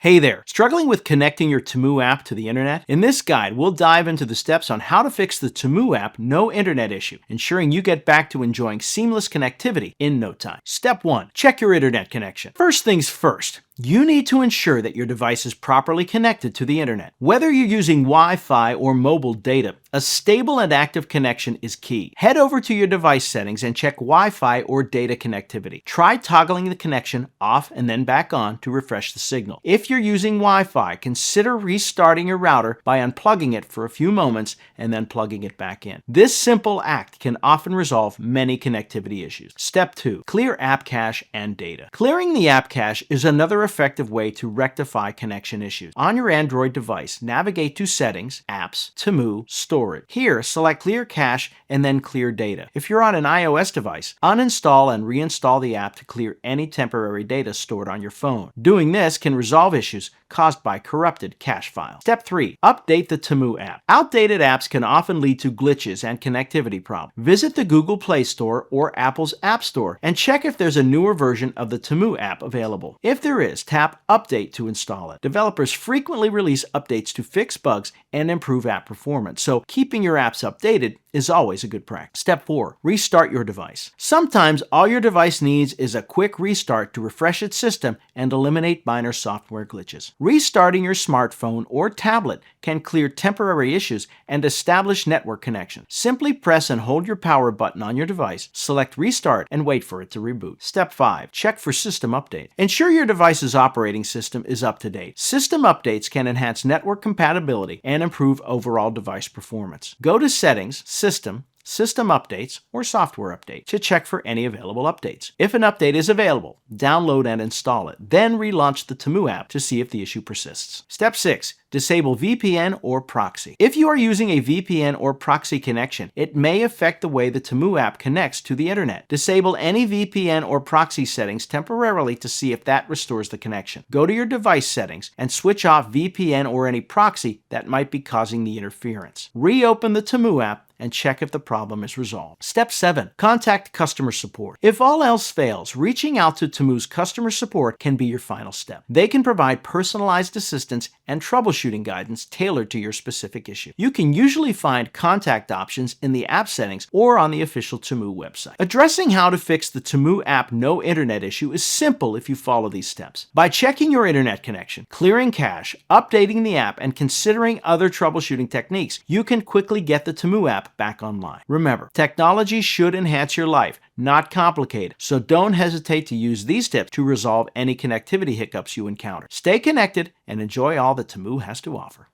Hey there, struggling with connecting your Temu app to the internet? In this guide, we'll dive into the steps on how to fix the Temu app no internet issue, ensuring you get back to enjoying seamless connectivity in no time. Step 1. Check your internet connection. First things first. You need to ensure that your device is properly connected to the internet. Whether you're using Wi-Fi or mobile data, a stable and active connection is key. Head over to your device settings and check Wi-Fi or data connectivity. Try toggling the connection off and then back on to refresh the signal. If you're using Wi-Fi, consider restarting your router by unplugging it for a few moments and then plugging it back in. This simple act can often resolve many connectivity issues. Step 2. Clear app cache and data. Clearing the app cache is another effective way to rectify connection issues. On your Android device, navigate to Settings, Apps, Temu, Storage. Here, select Clear Cache and then Clear Data. If you're on an iOS device, uninstall and reinstall the app to clear any temporary data stored on your phone. Doing this can resolve issues caused by corrupted cache files. Step 3. Update the Temu app. Outdated apps can often lead to glitches and connectivity problems. Visit the Google Play Store or Apple's App Store and check if there's a newer version of the Temu app available. If there is, tap Update to install it. Developers frequently release updates to fix bugs and improve app performance, so keeping your apps updated is always a good practice. Step 4. Restart your device. Sometimes all your device needs is a quick restart to refresh its system and eliminate minor software glitches. Restarting your smartphone or tablet can clear temporary issues and establish network connection. Simply press and hold your power button on your device, select Restart, and wait for it to reboot. Step 5. Check for system update. Ensure your device's operating system is up to date. System updates can enhance network compatibility and improve overall device performance. Go to Settings, System Updates, or Software Update to check for any available updates. If an update is available, download and install it. Then relaunch the Temu app to see if the issue persists. Step 6. Disable VPN or proxy. If you are using a VPN or proxy connection, it may affect the way the Temu app connects to the internet. Disable any VPN or proxy settings temporarily to see if that restores the connection. Go to your device settings and switch off VPN or any proxy that might be causing the interference. Reopen the Temu app and check if the problem is resolved. Step 7. Contact customer support. If all else fails, reaching out to Temu's customer support can be your final step. They can provide personalized assistance and troubleshooting guidance tailored to your specific issue. You can usually find contact options in the app settings or on the official Temu website. Addressing how to fix the Temu app no internet issue is simple if you follow these steps. By checking your internet connection, clearing cache, updating the app, and considering other troubleshooting techniques, you can quickly get the Temu app back online. Remember, technology should enhance your life, not complicate it, so don't hesitate to use these tips to resolve any connectivity hiccups you encounter. Stay connected and enjoy all that Temu has to offer.